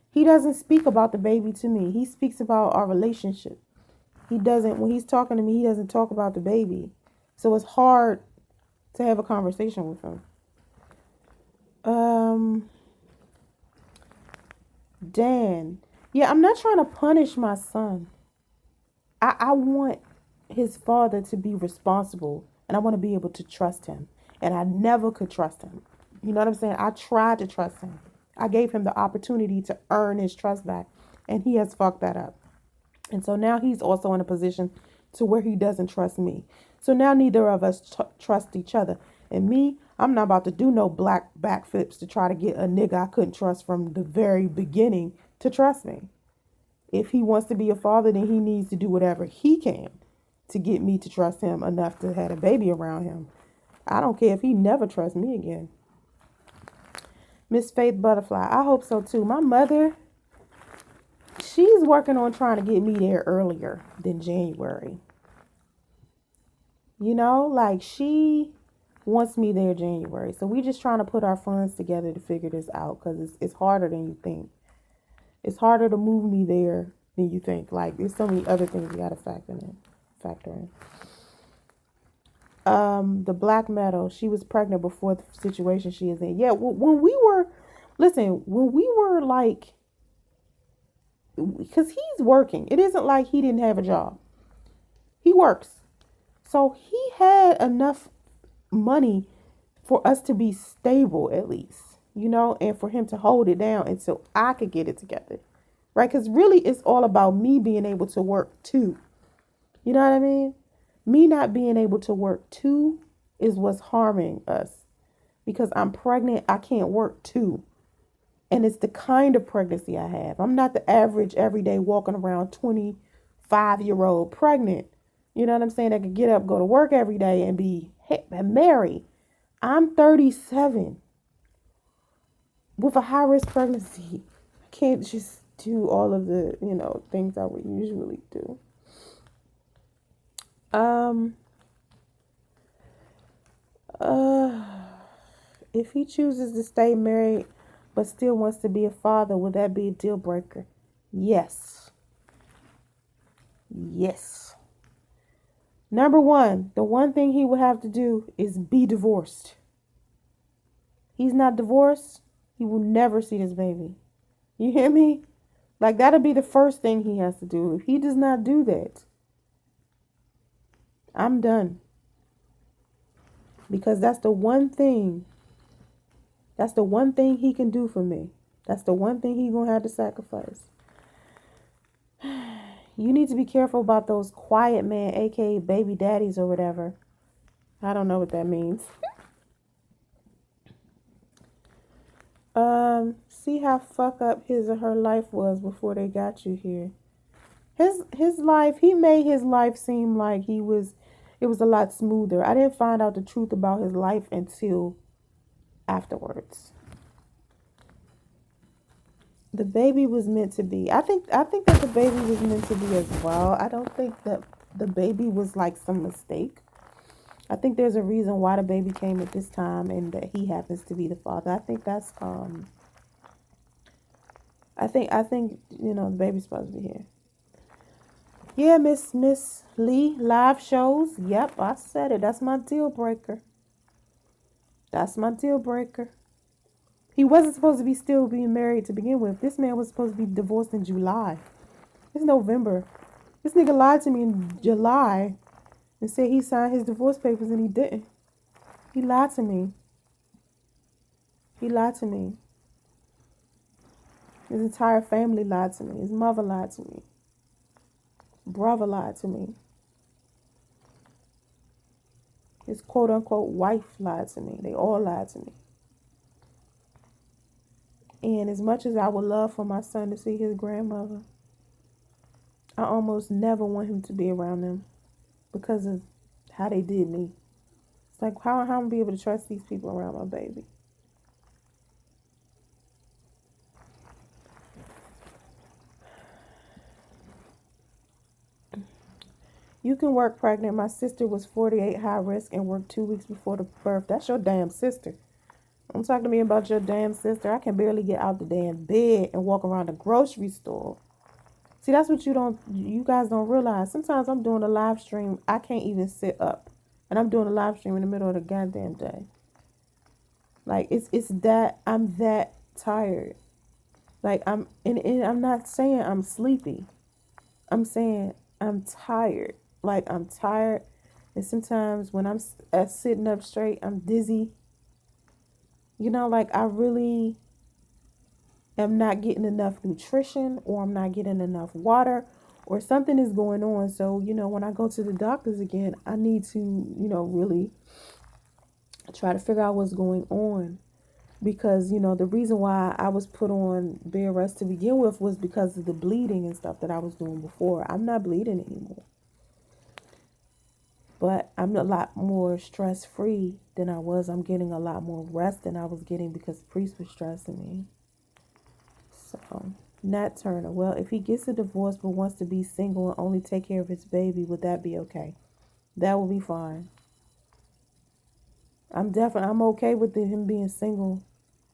He doesn't speak about the baby to me. He speaks about our relationship. He doesn't, when he's talking to me, he doesn't talk about the baby. So it's hard to have a conversation with him. Dan. Yeah, I'm not trying to punish my son. I want his father to be responsible, and I want to be able to trust him. And I never could trust him. You know what I'm saying? I tried to trust him. I gave him the opportunity to earn his trust back, and he has fucked that up. And so now he's also in a position to where he doesn't trust me. So now neither of us trust each other. And me, I'm not about to do no black backflips to try to get a nigga I couldn't trust from the very beginning to trust me. If he wants to be a father, then he needs to do whatever he can to get me to trust him enough to have a baby around him. I don't care if he never trusts me again. Miss Faith Butterfly, I hope so too. My mother, she's working on trying to get me there earlier than January. Like she wants me there January. So we just trying to put our funds together to figure this out because it's harder than you think. It's harder to move me there than you think. Like there's so many other things you got to factor in. The Black Meadow, she was pregnant before the situation she is in. Yeah, when we were like, because he's working. It isn't like he didn't have a job. He works. So he had enough money for us to be stable at least, and for him to hold it down until I could get it together. Right? Because really it's all about me being able to work too. You know what I mean? Me not being able to work too is what's harming us. Because I'm pregnant, I can't work too. And it's the kind of pregnancy I have. I'm not the average everyday walking around 25-year-old pregnant. You know what I'm saying? That could get up, go to work every day and be married. I'm 37 with a high-risk pregnancy. I can't just do all of the, things I would usually do. If he chooses to stay married but still wants to be a father, would that be a deal breaker? Yes. Yes. Number one, the one thing he would have to do is be divorced. He's not divorced, he will never see this baby. You hear me? Like that'll be the first thing he has to do. If he does not do that, I'm done. Because that's the one thing he can do for me. That's the one thing he's going to have to sacrifice. You need to be careful about those quiet man, aka baby daddies or whatever. I don't know what that means. See how fuck up his or her life was before they got you here. His life, he made his life seem like it was a lot smoother. I didn't find out the truth about his life until afterwards. The baby was meant to be. I think that the baby was meant to be as well. I don't think that the baby was like some mistake. I think there's a reason why the baby came at this time and that he happens to be the father. I think the baby's supposed to be here. Yeah, Miss Lee, live shows. Yep, I said it. That's my deal breaker. That's my deal breaker. He wasn't supposed to be still being married to begin with. This man was supposed to be divorced in July. It's November. This nigga lied to me in July and said he signed his divorce papers and he didn't. He lied to me. He lied to me. His entire family lied to me. His mother lied to me. Brother lied to me. His quote unquote wife lied to me. They all lied to me. And as much as I would love for my son to see his grandmother, I almost never want him to be around them because of how they did me. It's like, how am I going to be able to trust these people around my baby? You can work pregnant. My sister was 48 high risk and worked 2 weeks before the birth. That's your damn sister. Don't talk to me about your damn sister. I can barely get out the damn bed and walk around the grocery store. See, that's what you guys don't realize. Sometimes I'm doing a live stream. I can't even sit up. And I'm doing a live stream in the middle of the goddamn day. Like, it's that, I'm that tired. Like, and I'm not saying I'm sleepy. I'm saying I'm tired. Like, I'm tired. And sometimes when I'm sitting up straight, I'm dizzy. Like, I really am not getting enough nutrition, or I'm not getting enough water, or something is going on. So, when I go to the doctors again, I need to, really try to figure out what's going on. Because, the reason why I was put on bed rest to begin with was because of the bleeding and stuff that I was doing before. I'm not bleeding anymore. But I'm a lot more stress free than I was. I'm getting a lot more rest than I was getting because the priest was stressing me. So, Nat Turner. Well, if he gets a divorce but wants to be single and only take care of his baby, would that be okay? That will be fine. I'm okay with him being single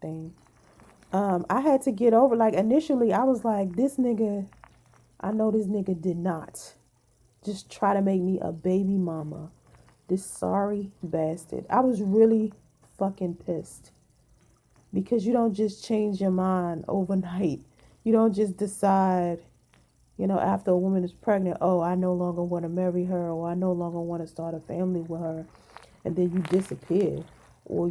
thing. I had to get over, like, initially I was like, I know this nigga did not just try to make me a baby mama. This sorry bastard. I was really fucking pissed. Because you don't just change your mind overnight. You don't just decide, after a woman is pregnant, oh, I no longer want to marry her, or I no longer want to start a family with her, and then you disappear, or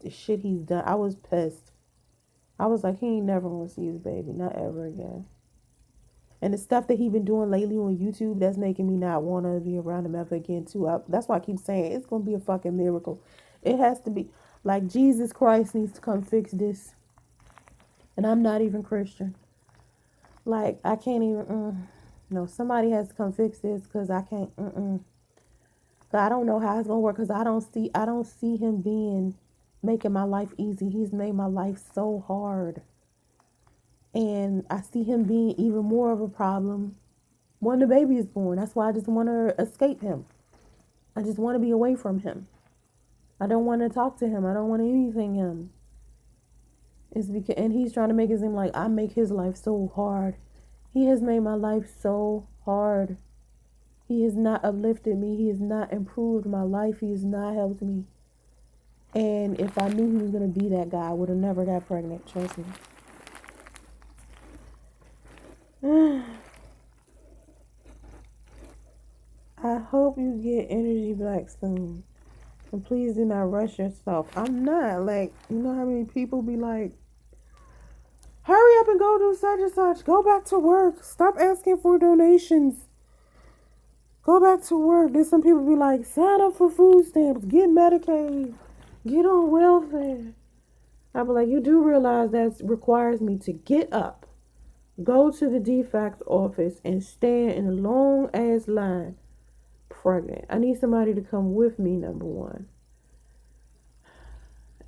the shit he's done. I was pissed. I was like, he ain't never gonna see his baby, not ever again. And the stuff that he been doing lately on YouTube, that's making me not want to be around him ever again too. That's why I keep saying it's gonna be a fucking miracle. It has to be. Like, Jesus Christ needs to come fix this. And I'm not even Christian. Like, I can't even. No, somebody has to come fix this, because I can't. I don't know how it's gonna work, because I don't see him making my life easy. He's made my life so hard. And I see him being even more of a problem when the baby is born. That's why I just want to escape him. I just want to be away from him. I don't want to talk to him. I don't want anything him. And he's trying to make it seem like I make his life so hard. He has made my life so hard. He has not uplifted me. He has not improved my life. He has not helped me. And if I knew he was going to be that guy, I would have never got pregnant. Trust me. I hope you get energy back soon. And please do not rush yourself. I'm not. Like, you know how many people be like, hurry up and go do such and such. Go back to work. Stop asking for donations. Go back to work. Then some people be like, sign up for food stamps. Get Medicaid. Get on welfare. I'd be like, you do realize that requires me to get up, go to the defects office, and stand in a long ass line pregnant. I need somebody to come with me, number one.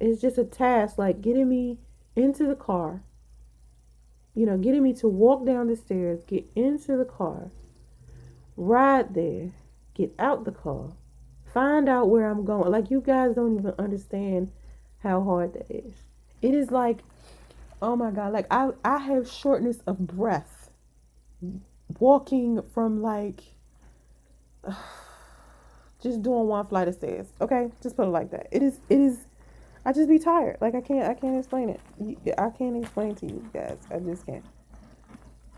It's just a task like getting me into the car, getting me to walk down the stairs, get into the car, ride there, get out the car, find out where I'm going. Like, you guys don't even understand how hard that is. It is like, oh my God, like I have shortness of breath walking from like just doing one flight of stairs. Okay, just put it like that. It is. I just be tired. Like I can't explain it. I can't explain to you guys. I just can't.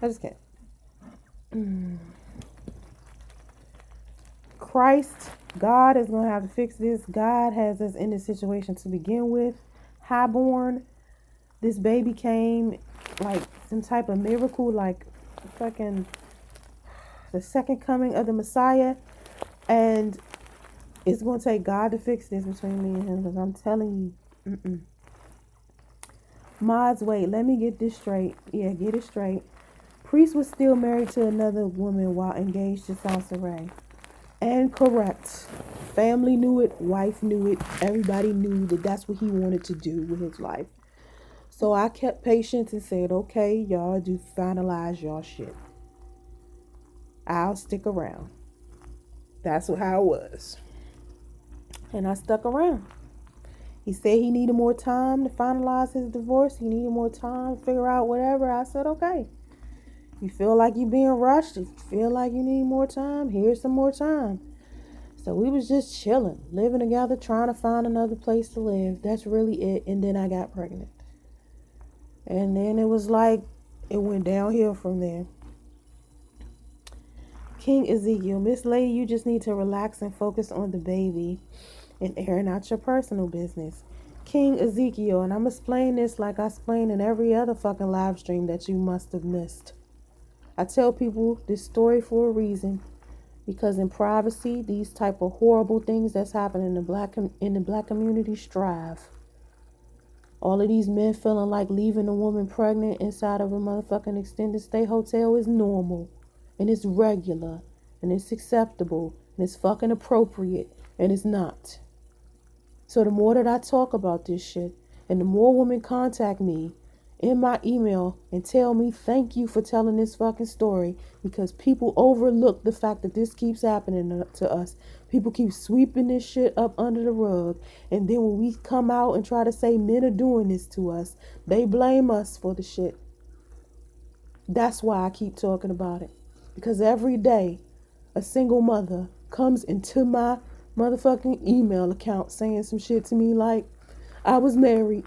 I just can't. Christ, God is gonna have to fix this. God has us in this situation to begin with. Highborn, this baby came like some type of miracle, like fucking the second coming of the Messiah, and it's gonna take God to fix this between me and him. Because I'm telling you, Mods, wait, let me get this straight. Yeah, get it straight. Priest was still married to another woman while engaged to Soncerae. And correct. Family knew it, wife knew it, everybody knew that that's what he wanted to do with his life. So I kept patience and said, okay, y'all do finalize y'all shit. I'll stick around. That's how it was. And I stuck around. He said he needed more time to finalize his divorce. He needed more time to figure out whatever. I said, okay. You feel like you're being rushed. If you feel like you need more time, here's some more time. So we was just chilling, living together, trying to find another place to live. That's really it. And then I got pregnant. And then it was like, it went downhill from there. King Ezekiel, Miss Lady, you just need to relax and focus on the baby and airing out your personal business. King Ezekiel, and I'm explaining this like I explained in every other fucking live stream that you must have missed. I tell people this story for a reason, because in privacy, these type of horrible things that's happening in the black community strive. All of these men feeling like leaving a woman pregnant inside of a motherfucking extended stay hotel is normal, and it's regular, and it's acceptable, and it's fucking appropriate, and it's not. So the more that I talk about this shit, and the more women contact me in my email and tell me thank you for telling this fucking story, because people overlook the fact that this keeps happening to us. People keep sweeping this shit up under the rug, and then when we come out and try to say men are doing this to us, they blame us for the shit. That's why I keep talking about it, because every day a single mother comes into my motherfucking email account saying some shit to me like, I was married.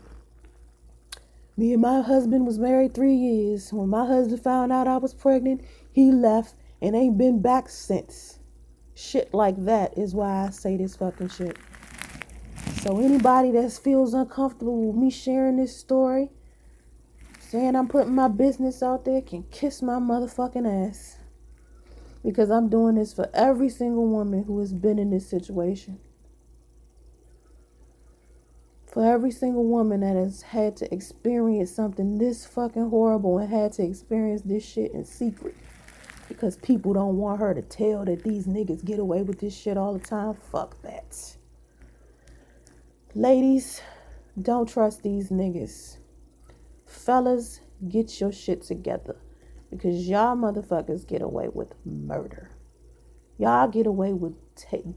Me and my husband was married 3 years. When my husband found out I was pregnant, he left and ain't been back since. Shit like that is why I say this fucking shit. So anybody that feels uncomfortable with me sharing this story, saying I'm putting my business out there, can kiss my motherfucking ass. Because I'm doing this for every single woman who has been in this situation. For every single woman that has had to experience something this fucking horrible and had to experience this shit in secret. Because people don't want her to tell that these niggas get away with this shit all the time. Fuck that. Ladies, don't trust these niggas. Fellas, get your shit together. Because y'all motherfuckers get away with murder. Y'all get away with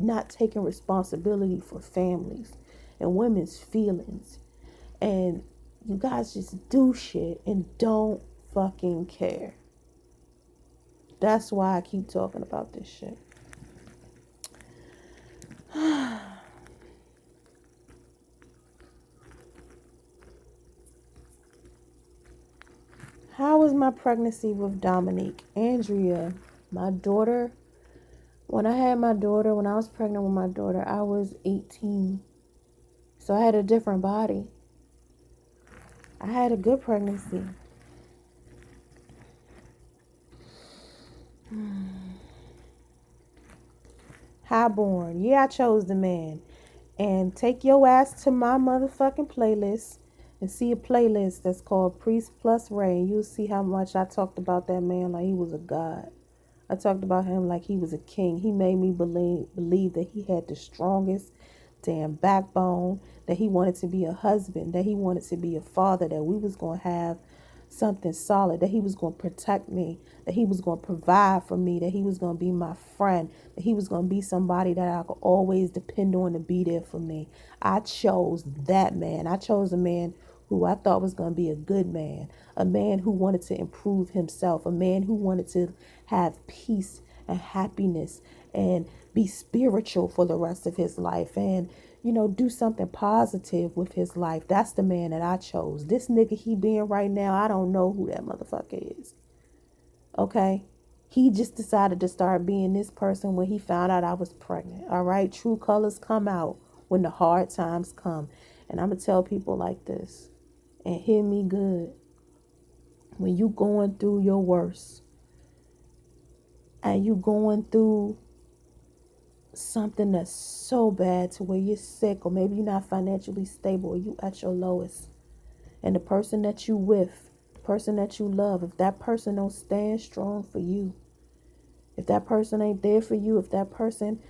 not taking responsibility for families and women's feelings. And you guys just do shit and don't fucking care. That's why I keep talking about this shit. How was my pregnancy with Dominique? Andrea, my daughter, when I was pregnant with my daughter, I was 18. So I had a different body. I had a good pregnancy. Highborn. Yeah, I chose the man. And take your ass to my motherfucking playlist and see a playlist that's called Priest Plus Ray. You'll see how much I talked about that man like he was a god. I talked about him like he was a king. He made me believe that he had the strongest damn backbone, that he wanted to be a husband, that he wanted to be a father, that we was going to have something solid, that he was going to protect me, that he was going to provide for me, that he was going to be my friend, that he was going to be somebody that I could always depend on to be there for me. I chose that man. I chose a man who I thought was going to be a good man, a man who wanted to improve himself, a man who wanted to have peace and happiness and be spiritual for the rest of his life and, do something positive with his life. That's the man that I chose. This nigga he being right now, I don't know who that motherfucker is. Okay? He just decided to start being this person when he found out I was pregnant. All right? True colors come out when the hard times come. And I'm going to tell people like this, and hear me good. When you going through your worst and you going through something that's so bad to where you're sick, or maybe you're not financially stable, or you at your lowest, and the person that you with, the person that you love, if that person don't stand strong for you, if that person ain't there for you, if that person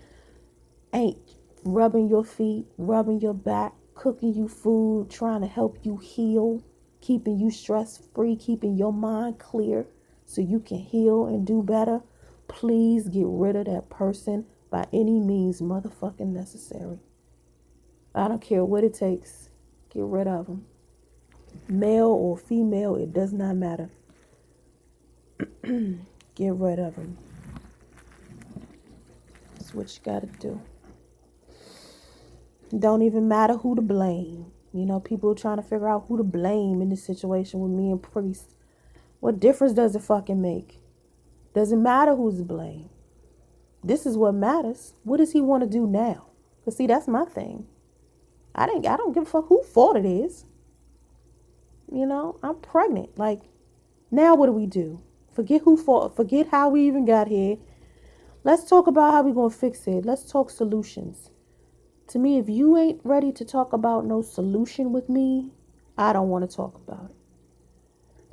ain't rubbing your feet, rubbing your back, cooking you food, trying to help you heal, keeping you stress free, keeping your mind clear so you can heal and do better, please get rid of that person by any means motherfucking necessary. I don't care what it takes. Get rid of them. Male or female, it does not matter. Get rid of them. That's what you gotta do. Don't even matter who to blame. People are trying to figure out who to blame in this situation with me and Priest. What difference does it fucking make? Doesn't matter who's to blame. This is what matters. What does he want to do now? Because see, that's my thing. I don't give a fuck whose fault it is. I'm pregnant. Like, now what do we do? Forget who fault. Forget how we even got here. Let's talk about how we gonna fix it. Let's talk solutions. To me, if you ain't ready to talk about no solution with me, I don't want to talk about it.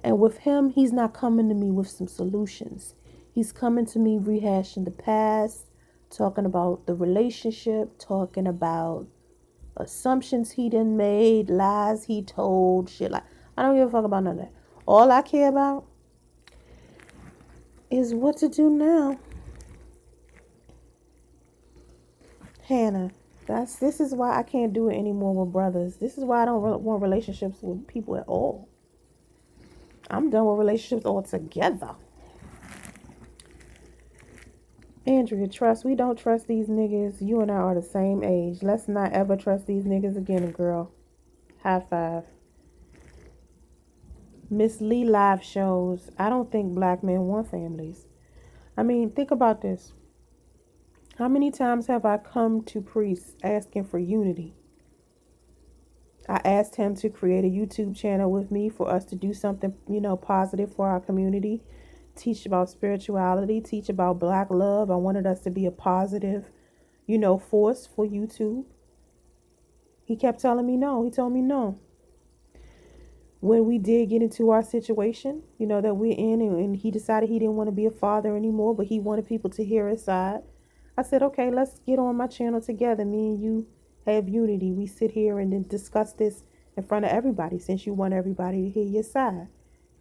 And with him, he's not coming to me with some solutions. He's coming to me rehashing the past, talking about the relationship, talking about assumptions he done made, lies he told, shit like. I don't give a fuck about none of that. All I care about is what to do now. Hannah, this is why I can't do it anymore with brothers. This is why I don't want relationships with people at all. I'm done with relationships altogether. Andrea, we don't trust these niggas. You and I are the same age. Let's not ever trust these niggas again, girl. High five. Miss Lee live shows. I don't think black men want families. I mean, think about this. How many times have I come to priests asking for unity? I asked him to create a YouTube channel with me for us to do something, positive for our community. Teach about spirituality, teach about black love. I wanted us to be a positive, force for YouTube. He kept telling me no. He told me no. When we did get into our situation, that we're in, and he decided he didn't want to be a father anymore, but he wanted people to hear his side. I said, okay, let's get on my channel together. Me and you have unity. We sit here and then discuss this in front of everybody since you want everybody to hear your side.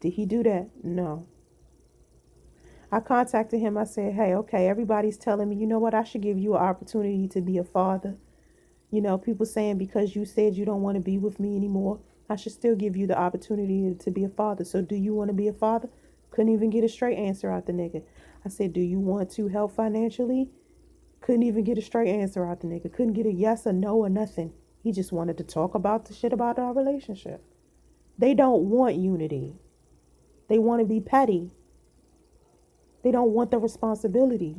Did he do that? No. I contacted him. I said, hey, okay, everybody's telling me, you know what? I should give you an opportunity to be a father. People saying because you said you don't want to be with me anymore, I should still give you the opportunity to be a father. So do you want to be a father? Couldn't even get a straight answer out the nigga. I said, do you want to help financially? Couldn't even get a straight answer out the nigga. Couldn't get a yes or no or nothing. He just wanted to talk about the shit about our relationship. They don't want unity. They want to be petty. They don't want the responsibility.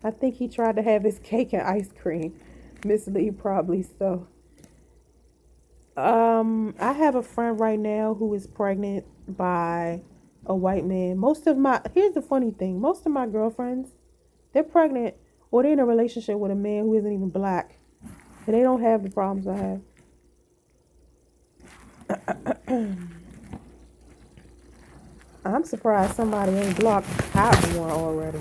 I think he tried to have his cake and ice cream. Miss Lee probably so. I have a friend right now who is pregnant by a white man. Here's the funny thing, most of my girlfriends, they're pregnant or they're in a relationship with a man who isn't even black. And they don't have the problems I have. I'm surprised somebody ain't blocked Hot One already.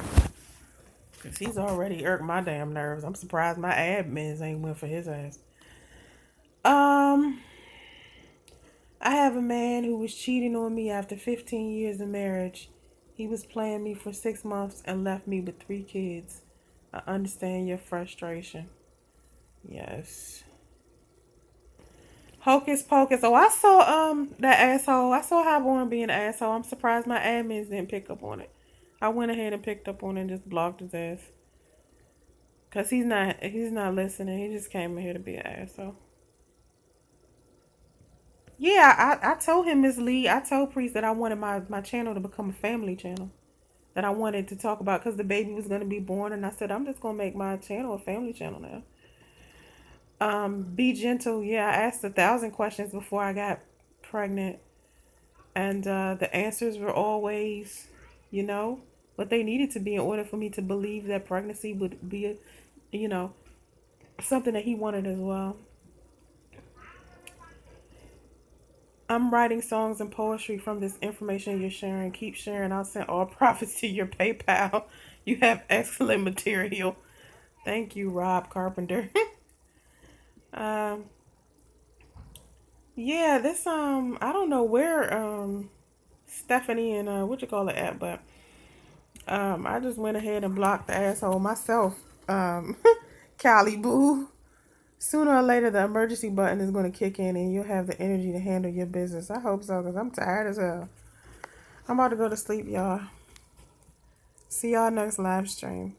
Cause he's already irked my damn nerves. I'm surprised my admins ain't went for his ass. Um, I have a man who was cheating on me after 15 years of marriage. He was playing me for 6 months and left me with 3 kids. I understand your frustration. Yes. Hocus pocus. Oh, I saw that asshole. I saw Highborn being an asshole. I'm surprised my admins didn't pick up on it. I went ahead and picked up on it and just blocked his ass. Cause he's not listening. He just came in here to be an asshole. Yeah, I told him, Miss Lee. I told Priest that I wanted my channel to become a family channel. That I wanted to talk about because the baby was gonna be born, and I said I'm just gonna make my channel a family channel now. Be gentle. Yeah, I asked 1,000 questions before I got pregnant, and the answers were always, you know, what they needed to be in order for me to believe that pregnancy would be, you know, something that he wanted as well. I'm writing songs and poetry from this information you're sharing. Keep sharing. I'll send all profits to your PayPal. You have excellent material. Thank you, Rob Carpenter. um, yeah, this I don't know where Stephanie and what you call it at, but I just went ahead and blocked the asshole myself. Um, Callie Boo. Sooner or later, the emergency button is going to kick in, and you'll have the energy to handle your business. I hope so, because I'm tired as hell. I'm about to go to sleep, y'all. See y'all next live stream.